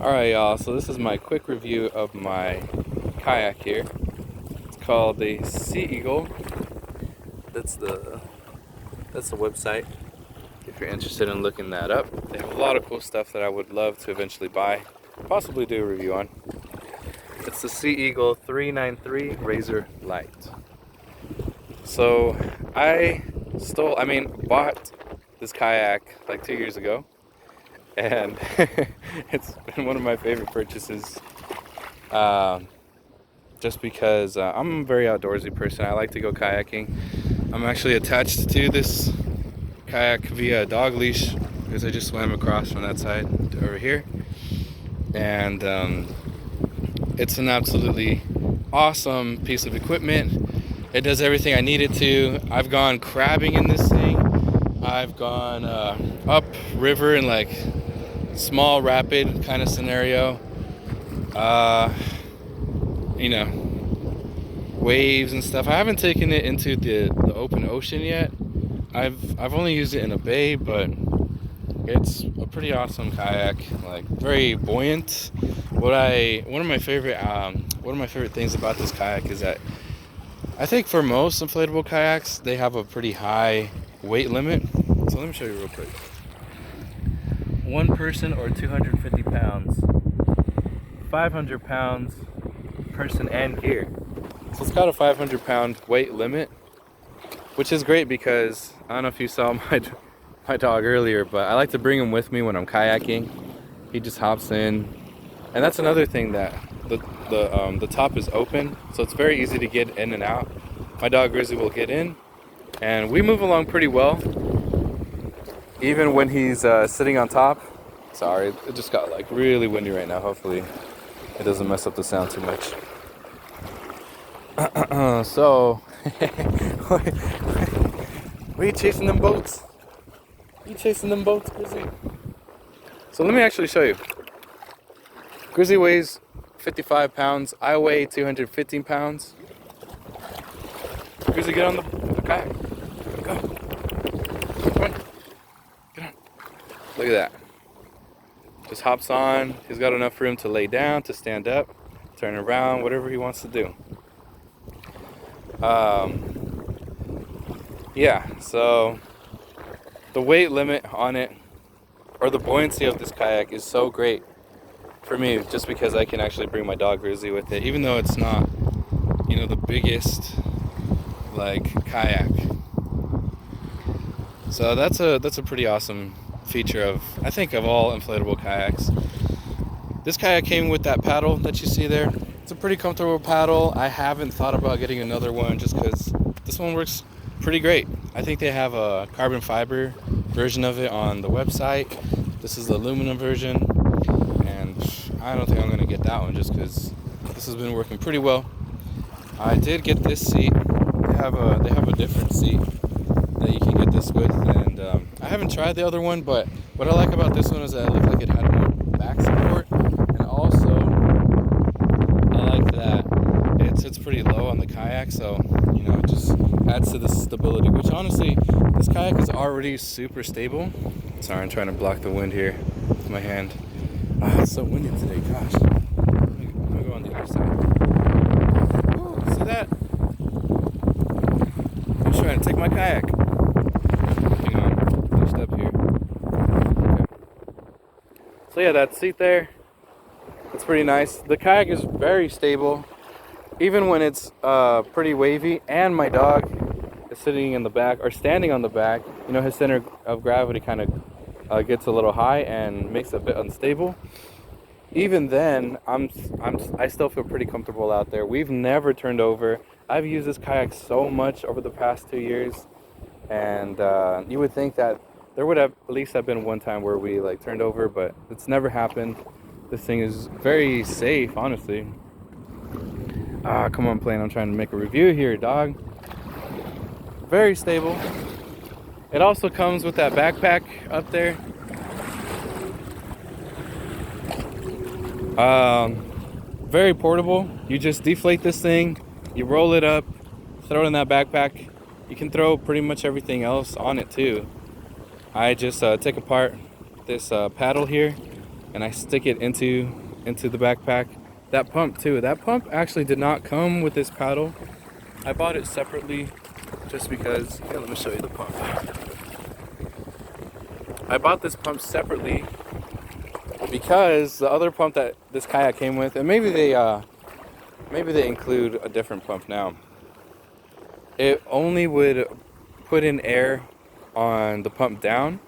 Alright y'all, so this is my quick review of my kayak here. It's called the SEAEAGLE. That's the website if you're interested in looking that up. They have a lot of cool stuff that I would love to eventually buy, possibly do a review on. It's the SEAEAGLE 393 Razorlite. So I bought this kayak like 2 years ago, and it's been one of my favorite purchases, just because I'm a very outdoorsy person. I like to go kayaking. I'm actually attached to this kayak via a dog leash because I just swam across from that side to over here, and it's an absolutely awesome piece of equipment. It does everything I need it to. I've gone crabbing in this thing. I've gone up river in like small rapid kind of scenario, waves and stuff. I haven't taken it into the open ocean yet. I've only used it in a bay, but it's a pretty awesome kayak, like very buoyant. One of my favorite things about this kayak is that I think for most inflatable kayaks they have a pretty high weight limit. So let me show you real quick. One person or 250 pounds, 500 pounds person and gear. So it's got a 500 pound weight limit, which is great because I don't know if you saw my dog earlier, but I like to bring him with me when I'm kayaking. He just hops in, and that's another thing, that the top is open, so it's very easy to get in and out. My dog Grizzly will get in, and we move along pretty well, even when he's sitting on top. Sorry, it just got like really windy right now. Hopefully it doesn't mess up the sound too much. So were you chasing them boats? You chasing them boats, Grizzly? So let me actually show you. Grizzly weighs 55 pounds. I weigh 215 pounds. Grizzly, get on the kayak. Go. Come on. Get on. Look at that. Just hops on. He's got enough room to lay down, to stand up, turn around, whatever he wants to do. Yeah, so the weight limit on it, or the buoyancy of this kayak, is so great for me, just because I can actually bring my dog Grizzly with it, even though it's not, the biggest like kayak. So that's a pretty awesome feature of, I think, of all inflatable kayaks. This kayak came with that paddle that you see there. It's a pretty comfortable paddle. I haven't thought about getting another one just because this one works pretty great. I think they have a carbon fiber version of it on the website. This is the aluminum version, and I don't think I'm gonna get that one just because this has been working pretty well. I did get this seat. They have a different seat that you can get this with, and I haven't tried the other one, but what I like about this one is that it looked like it had more back support, and also I like that it sits pretty low on the kayak, so it just adds to the stability, which honestly, this kayak is already super stable. Sorry, I'm trying to block the wind here with my hand. It's so windy today, gosh. Let me go on the other side. Ooh, see that? I'm trying to take my kayak. Hang on, I'll step here. Okay. So yeah, that seat there, it's pretty nice. The kayak is very stable, even when it's pretty wavy, and my dog is sitting in the back, or standing on the back. His center of gravity kind of gets a little high and makes it a bit unstable. Even then, I still feel pretty comfortable out there. We've never turned over. I've used this kayak so much over the past 2 years, and you would think that there would have at least have been one time where we turned over, but it's never happened. This thing is very safe, honestly. Come on, plane. I'm trying to make a review here, dog. Very stable. It also comes with that backpack up there. Very portable. You just deflate this thing, you roll it up, throw it in that backpack. You can throw pretty much everything else on it too. I just take apart this paddle here, and I stick it into the backpack. That pump too. That pump actually did not come with this paddle. I bought it separately just because. Here, let me show you the pump. I bought this pump separately because the other pump that this kayak came with, and maybe they include a different pump now. It only would put in air on the pump down,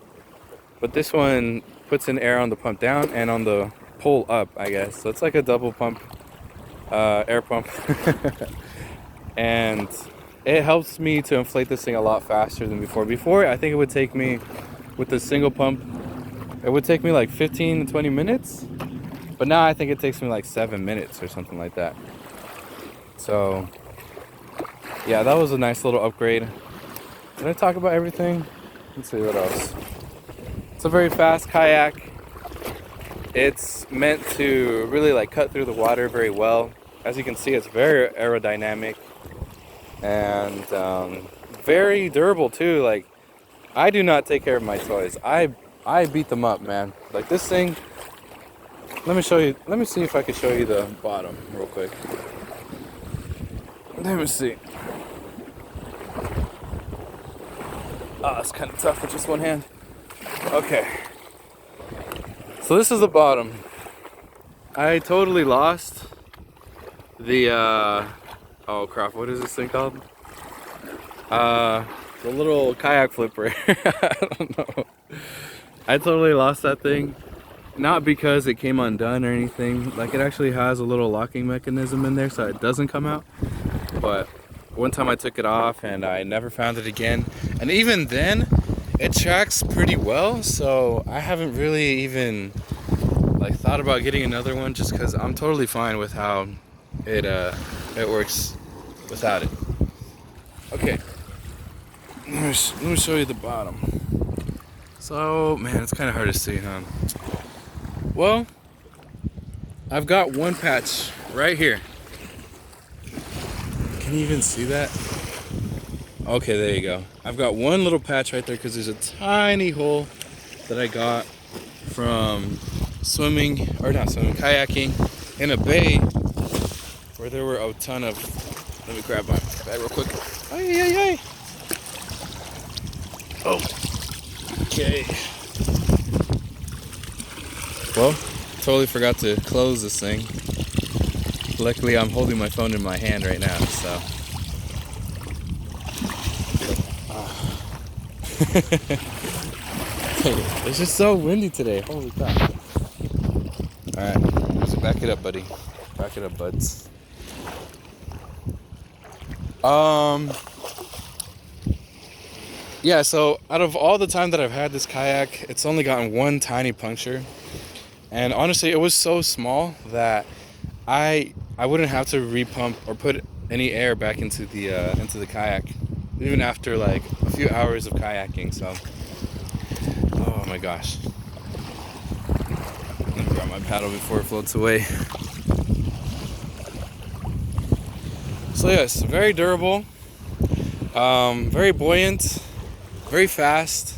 but this one puts in air on the pump down and on the pull up, I guess. So it's like a double pump, air pump. And it helps me to inflate this thing a lot faster than before. Before, I think it would take me, with the single pump, it would take me like 15 to 20 minutes. But now I think it takes me like 7 minutes or something like that. So, yeah, that was a nice little upgrade. Did I talk about everything? Let's see what else. It's a very fast kayak. It's meant to really like cut through the water very well. As you can see, it's very aerodynamic and very durable too. Like, I do not take care of my toys. I beat them up, man. Like this thing. Let me show you. Let me see if I can show you the bottom real quick. Let me see. Oh, it's kind of tough with just one hand. Okay. So this is the bottom. I totally lost the oh crap, what is this thing called? The little kayak flipper. I don't know. I totally lost that thing. Not because it came undone or anything. Like, it actually has a little locking mechanism in there so it doesn't come out. But one time I took it off and I never found it again. And even then, it tracks pretty well. So I haven't really even like thought about getting another one, just because I'm totally fine with how it works without it. Okay, let me show you the bottom. So, man, it's kind of hard to see, huh? Well, I've got one patch right here. Can you even see that? Okay, there you go. I've got one little patch right there because there's a tiny hole that I got from kayaking in a bay where there were a ton of. Let me grab my bag real quick. Ay. Oh, okay. Well, totally forgot to close this thing. Luckily, I'm holding my phone in my hand right now, so. It's just so windy today. Holy crap. Alright, so back it up, buddy. Back it up, buds. Yeah, so out of all the time that I've had this kayak, it's only gotten one tiny puncture. And honestly, it was so small that I wouldn't have to repump or put any air back into the kayak, even after like a few hours of kayaking. So, oh my gosh. Let me grab my paddle before it floats away. So yes, very durable, very buoyant, very fast,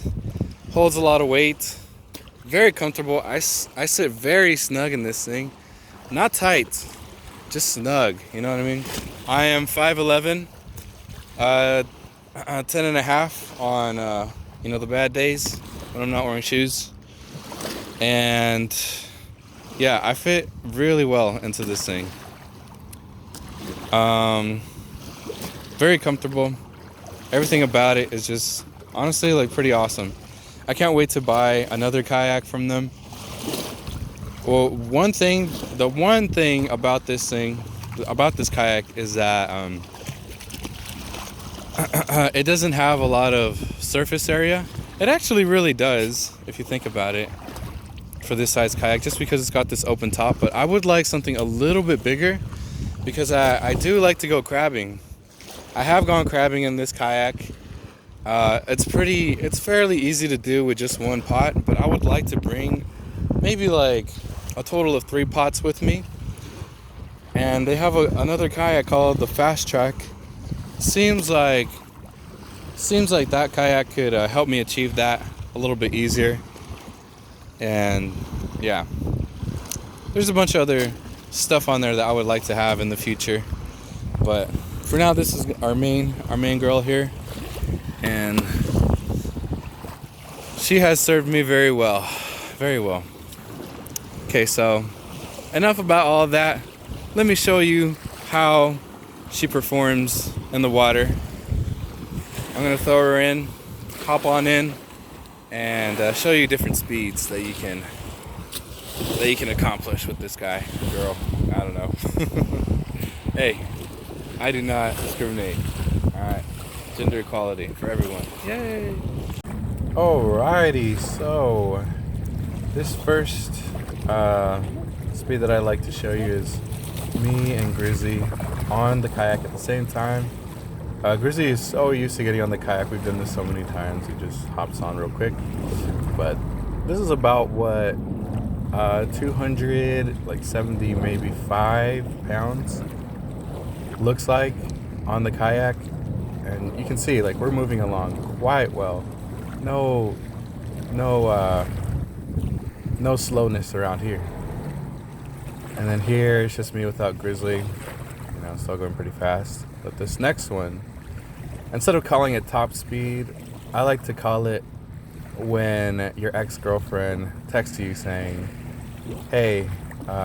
holds a lot of weight, very comfortable. I sit very snug in this thing, not tight, just snug, you know what I mean? I am 5'11", 10 and a half on the bad days when I'm not wearing shoes. And yeah, I fit really well into this thing. Very comfortable. Everything about it is just honestly like pretty awesome. I can't wait to buy another kayak from them. Well, the one thing about this kayak is that it doesn't have a lot of surface area. It actually really does, if you think about it, for this size kayak, just because it's got this open top. But I would like something a little bit bigger, because I do like to go crabbing. I have gone crabbing in this kayak. It's fairly easy to do with just one pot, but I would like to bring maybe like a total of 3 pots with me. And they have another kayak called the Fast Track. Seems like that kayak could help me achieve that a little bit easier. And yeah, there's a bunch of other stuff on there that I would like to have in the future. But for now, this is our main girl here, and she has served me very well, very well. Okay, so enough about all of that. Let me show you how she performs in the water. I'm gonna throw her in, hop on in, and show you different speeds that you can accomplish with this guy, girl. I don't know. Hey, I do not discriminate. All right, gender equality for everyone. Yay! Alrighty, so this first speed that I like to show you is me and Grizzly on the kayak at the same time. Grizzly is so used to getting on the kayak. We've done this so many times. He just hops on real quick. But this is about what 270, maybe 5 pounds looks like on the kayak, and you can see like we're moving along quite well. No slowness around here. And then here it's just me without Grizzly. You know, still going pretty fast. But this next one, instead of calling it top speed, I like to call it when your ex-girlfriend texts you saying, "Hey,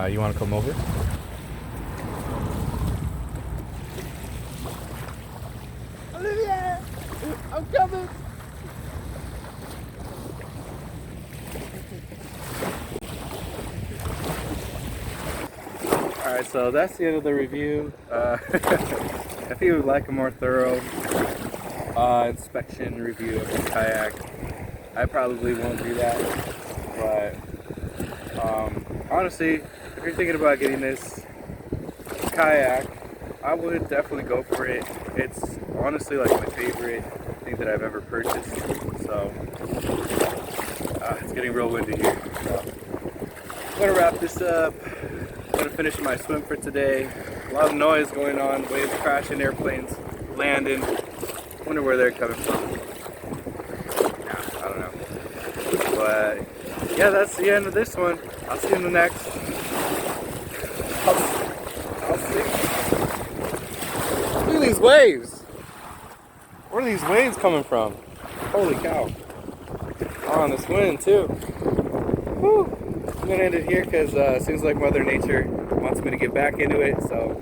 you want to come over?" Olivia, I'm coming. Alright, so that's the end of the review. If you would like a more thorough inspection review of the kayak, I probably won't do that. But honestly, if you're thinking about getting this kayak, I would definitely go for it. It's honestly like my favorite thing that I've ever purchased. So it's getting real windy here. So I'm gonna wrap this up. I'm gonna finish my swim for today. A lot of noise going on, waves crashing, airplanes landing. Wonder where they're coming from. Yeah, I don't know. But yeah, that's the end of this one. I'll see you in the next. I'll see. Look at these waves. Where are these waves coming from? Holy cow. On this wind too. Whew. I'm gonna end it here because it seems like Mother Nature wants me to get back into it. So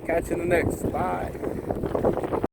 catch you in the next. Bye.